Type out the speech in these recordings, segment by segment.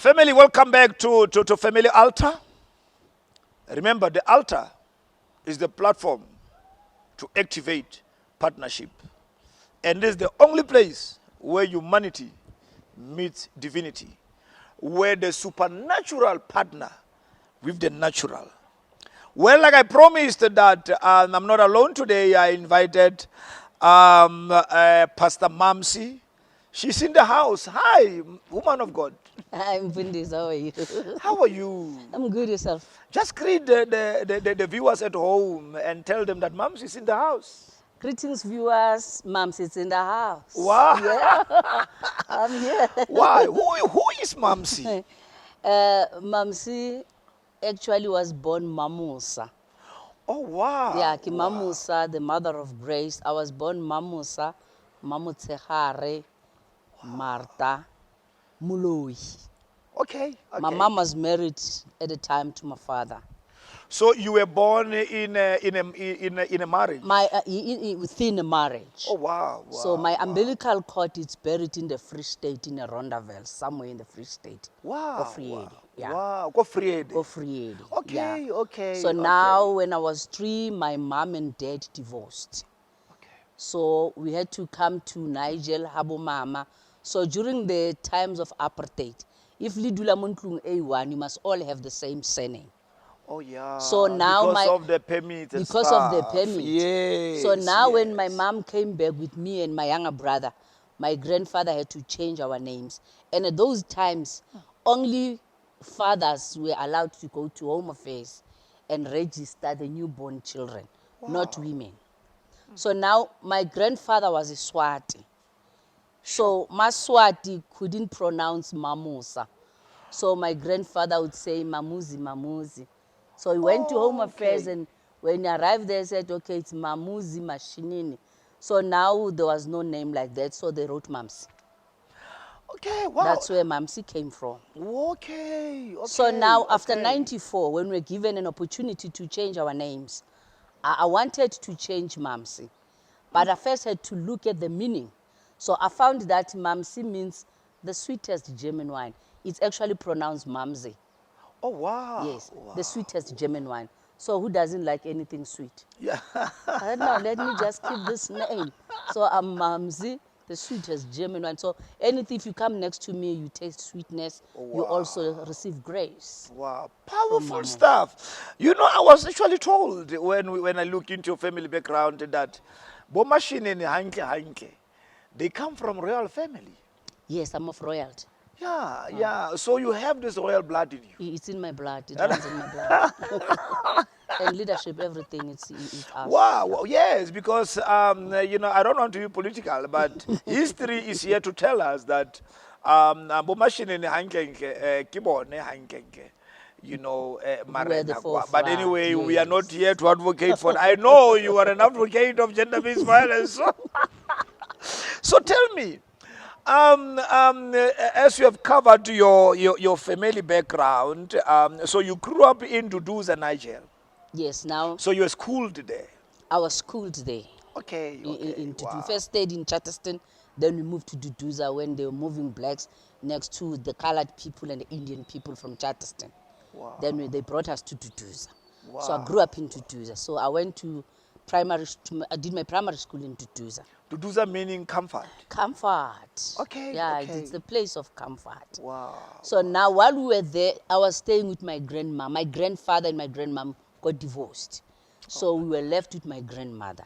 Family, welcome back to Family Altar. Remember, the altar is the platform to activate partnership. And this is the only place where humanity meets divinity, where the supernatural partner with the natural. Well, like I promised that I'm not alone today, I invited Pastor Mamsi. She's in the house. Hi, woman of God. I'm Bundis, how are you? How are you? I'm good, yourself. Just greet the viewers at home and tell them that Mamsi is in the house. Greetings, viewers. Mamsi's in the house. Wow. Yeah, I'm here. Why? Who is Mamsi? Mamsi actually was born Mamusa. Oh, wow. Yeah, ki Wow. Mamusa, the mother of grace. I was born Mamusa, Mamutsehare, Marta, Muloi. Okay. My mom was married at the time to my father. So you were born in a marriage? Within a marriage. Oh, wow. So my umbilical cord is buried in the Free State, in a Rondaville, somewhere in the Free State. Wow. Kofriedi, yeah. Wow. Kofriedi. Kofriedi, Okay, yeah. okay. So now, when I was 3, my mom and dad divorced. Okay. So we had to come to Nigel, Habo Mama. So during the times of apartheid, if Lidula Muntlung A1, you must all have the same surname. Oh, yeah. So now because of the permit and because stuff. of the permit. Yes. So now yes. when my mom came back with me and my younger brother, my grandfather had to change our names. And at those times, only fathers were allowed to go to Home Affairs and register the newborn children, not women. So now my grandfather was a Swati. So Maswati couldn't pronounce Mamusa. So my grandfather would say Mamuzi, Mamuzi. So he went to Home Affairs, and when he arrived there, he said, okay, it's Mamuzi Mashinini. So now there was no name like that, so they wrote Mamsi. Okay, wow. That's where Mamsi came from. Okay. So now, after 94, when we were given an opportunity to change our names, I wanted to change Mamsi. But I first had to look at the meaning. So I found that Mamsi means the sweetest German wine. It's actually pronounced Mamsi. Oh, wow. Yes, Wow. the sweetest German wine. So who doesn't like anything sweet? Yeah. I said, no, let me just keep this name. So I'm Mamsi, the sweetest German wine. So anything, if you come next to me, you taste sweetness. You also receive grace. Wow, powerful stuff. You know, I was actually told when I look into your family background that Mpho Malatse Hanke, they come from royal family. Yes, I'm of royalty. Yeah, yeah. So you have this royal blood in you. It's in my blood. It runs in my blood. And leadership, everything, it's us. Wow, well, yes, because, you know, I don't want to be political, but history is here to tell us that Mpho Malatse Hanke, Kibone Hanke, you know, but anyway, yes. We are not here to advocate for. I know you are an advocate of gender-based violence. So tell me, as you have covered your family background, so you grew up in Duduza, Niger. Yes, now. So you were schooled there. I was schooled there. Okay. We first stayed in Charleston, then we moved to Duduza when they were moving blacks next to the colored people and the Indian people from Charleston. Wow. Then they brought us to Duduza. Wow. So I grew up in Duduza. So I went to I did my primary school in Duduza. Duduza meaning comfort. Comfort. Okay. Yeah, okay. it's the place of comfort. Wow. So now while we were there, I was staying with my grandma. My grandfather and my grandmom got divorced. So we were left with my grandmother.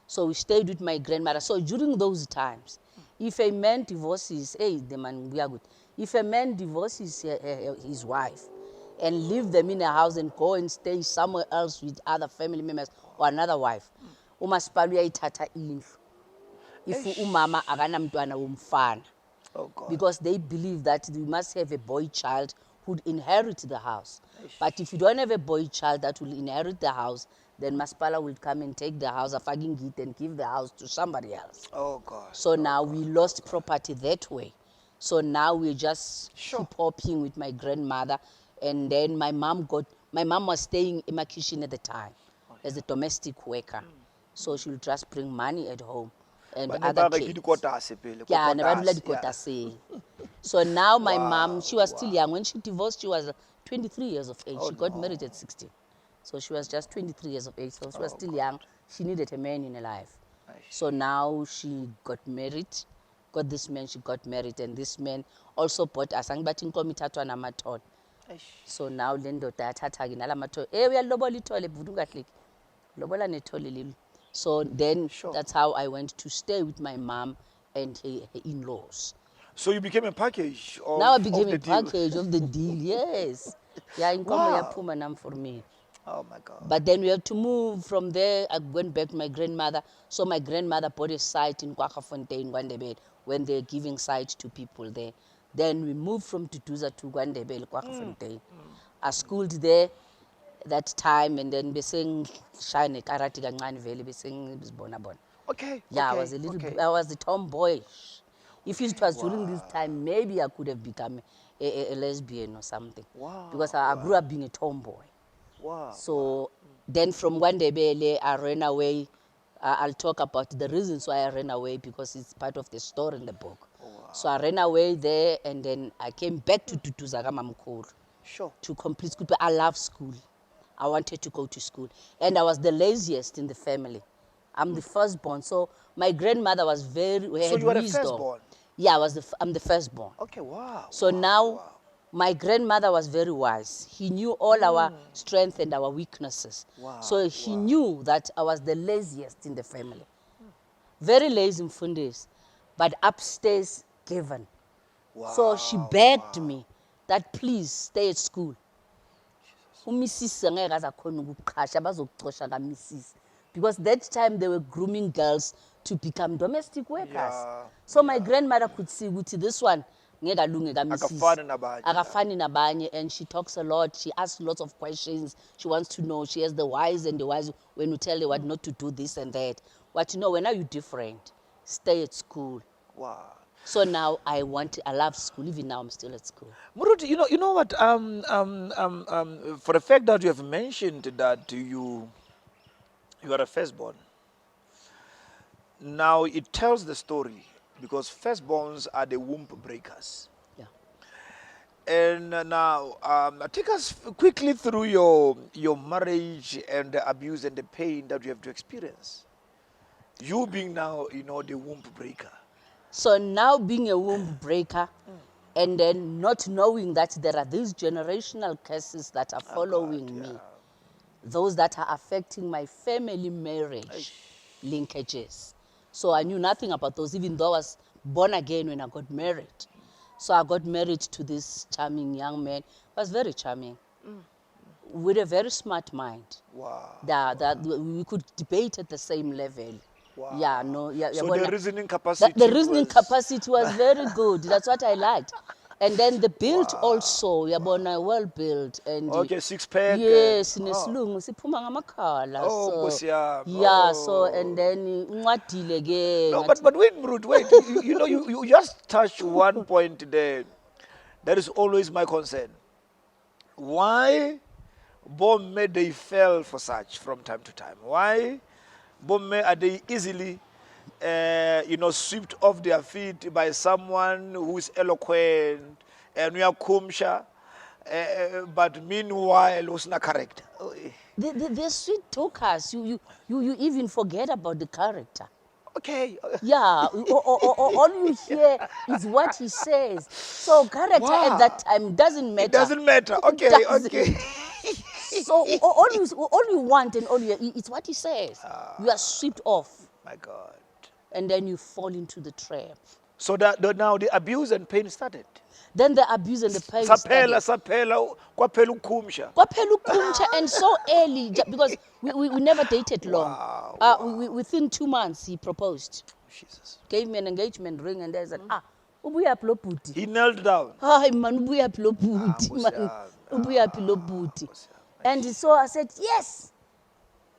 So we stayed with my grandmother. So during those times, if a man divorces, the man, we are good. If a man divorces his wife and leave them in a house and go and stay somewhere else with other family members or another wife, umasipala uyayithatha indlu. If umama akanamntwana womfana. Oh God. Because they believe that we must have a boy child who would inherit the house. But if you don't have a boy child that will inherit the house, then Maspala will come and take the house, and give the house to somebody else. Oh God. So now we lost property that way. So now we just keep hopping with my grandmother. And then my mom was staying in my kitchen at the time as a domestic worker. So she will just bring money at home. and Ba ne other ba re ke kids. dikotase pele, Yeah, and kokotase, about yeah. Kotasei. So now my mom, Wow, she was still wow. young. When she divorced, she was 23 years of age. Oh, She got no. married at 16. So she was just 23 years of age. So she was Oh, still God. young. She needed a man in her life. Aish. So now she got married, got this man, she got married, and this man also bought us. Aish. So now le ndoda yathatha ke nala mathole uyalilobola ithole bhuti ungahleki lobola nethole leli. So then Sure. that's how I went to stay with my mom and her in-laws. So you became a package Now I of became the a deal. package of the deal. Yes, yeah, inkomo Wow. yaphuma nam for me. Oh, my God. But then we had to move from there. I went back to my grandmother. So my grandmother bought a site in Kwakafontein, Gwandebele, when they're giving site to people there. Then we moved from Tutuza to Gwandebele, Kwakafontein. I schooled there that time, and then besing shine karate kancane vele besing bizibona bona. Okay, Yeah, okay, I was a tomboy. If it was during this wow. time, maybe I could have become a lesbian or something. Wow, Because I grew up being a tomboy. wow. So then from Gwandebele, I ran away. I'll talk about the reasons why I ran away because it's part of the story in the book. So I ran away there, and then I came back to Tutuza Mamkhulu Sure. to complete school. But I love school. I wanted to go to school. And I was the laziest in the family. I'm the firstborn. So my grandmother was So had you were the wisdom. firstborn? Yeah, I'm the firstborn. Okay, wow. So wow, now, wow. my grandmother was very wise. He knew all our strengths and our weaknesses. Wow, So he wow. knew that I was the laziest in the family. Very lazy mfundisi, but upstairs given. Wow. So she begged me that please stay at school. Umisisi angeke azakhona ukuqhasha bazokuxosha kaMrs. Because that time they were grooming girls to become domestic workers. Yeah, So my grandmother could see ukuthi this one ngeke alunge Akafani nabanye, akafani nabanye, and she talks a lot. She asks lots of questions. She wants to know. She has the whys and the whys when you tell her what not to do this and that. What you know, when are you different? Stay at school. Wow. So now I love school. Even now I'm still at school. Muruti, you know what? For the fact that you have mentioned that you are a firstborn, now it tells the story because firstborns are the womb breakers. Yeah. And now, take us quickly through your marriage and the abuse and the pain that you have to experience. You being now, the womb breaker. So now being a womb breaker, and then not knowing that there are these generational curses that are following me, those that are affecting my family marriage linkages. So I knew nothing about those, even though I was born again when I got married. So I got married to this charming young man. He was very charming, with a very smart mind. Wow. That we could debate at the same level. Wow. Yeah, no, yeah. So the reasoning capacity. The reasoning capacity was very good. That's what I liked. And then the build also, yabona, well built, and Okay, six pack. yes, nesilungu siphuma ngamakhala. Oh, So Nkosi yami. yeah, so Oh. and then ungadile ke. No, but wait, Brute, wait. You just touched one point there. That is always my concern. Why Bomme they fell for such from time to time? Why Bomme are they easily swept off their feet by someone who is eloquent and we are kumsha, but meanwhile was not correct. They're sweet talkers. You even forget about the character. Okay. Yeah, all you hear is what he says. So character at that time doesn't matter. It doesn't matter. Okay, okay. So all you want and all it's what he says. You are swept off. My God. And then you fall into the trap. So now the abuse and pain started. Then the abuse and the pain started. Saphela, kwaphela ukumsha. Kwaphela ukumsha, and so early, because we never dated long. Wow. Within 2 months, he proposed. Jesus. Gave me an engagement ring, and they said, ubuyaphi lo bhuti. He knelt down. Hayi man, ubuyaphi lo bhuti man. Ubuyaphi lo bhuti. And so I said, yes.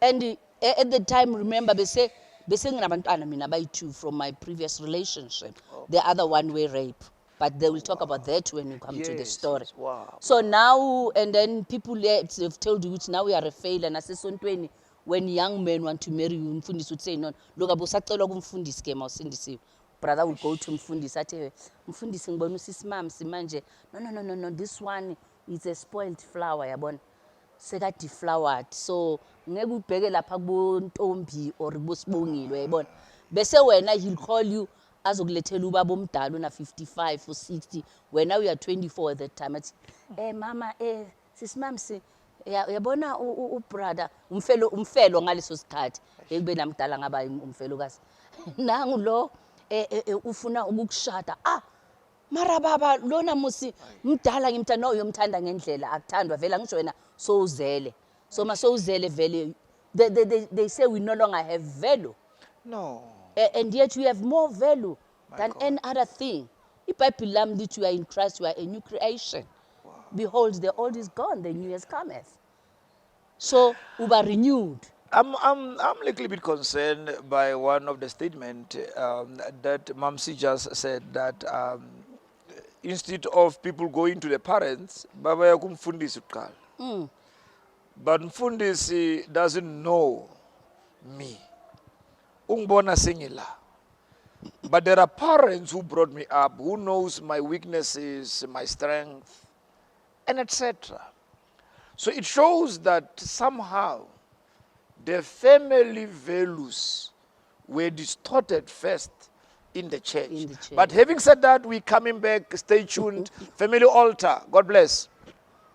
And at the time, remember, they say nginabantwana mina abayi-2 from my previous relationship. The other one were rape. But they will talk about that when you come to the story. Wow. So now, and then people have told you, now we are a failure. And I said, Sontweni, when young men want to marry you, umfundisi would say, no, look, abusacela kumfundisi ke mawusindisiwe. Brother would go to mfundisi, athi, mfundisi ngibona usisi Mamsi manje. No, this one is a spoiled flower, yabona. Sekadeflowered. So, ngeke ubheke lapha kubontombi or kubosibongile, yabona. Bese wena he'll call you azokulethela ubaba omdala una 55 or 60. When now you are 24 at that time. Athi, mama, sis Mamsi, yabona ubrother umfelo ngaleso sikhathi ekube namdala ngaba umfelokazi nangu lo ufuna ukukushada mara baba lona musi mdala ngimthanda no uyomthanda ngendlela akuthandwa vela ngisho wena sowuzele so masowuzele vele they say we no longer have value. No. And yet we have more value than any other thing. IBhayibheli lami lithi you are in Christ, you are a new creation. Behold, the old is gone, the new has cometh. So, uba renewed. I'm a little bit concerned by one of the statement that Mamsi just said, that instead of people going to the parents, baba ya kumfundisi kuqala. But mfundisi doesn't know me. Ungibona sengila. But there are parents who brought me up, who knows my weaknesses, my strength, and etc. So it shows that somehow the family values were distorted first in the church. But having said that, we're coming back. Stay tuned. Family altar. God bless.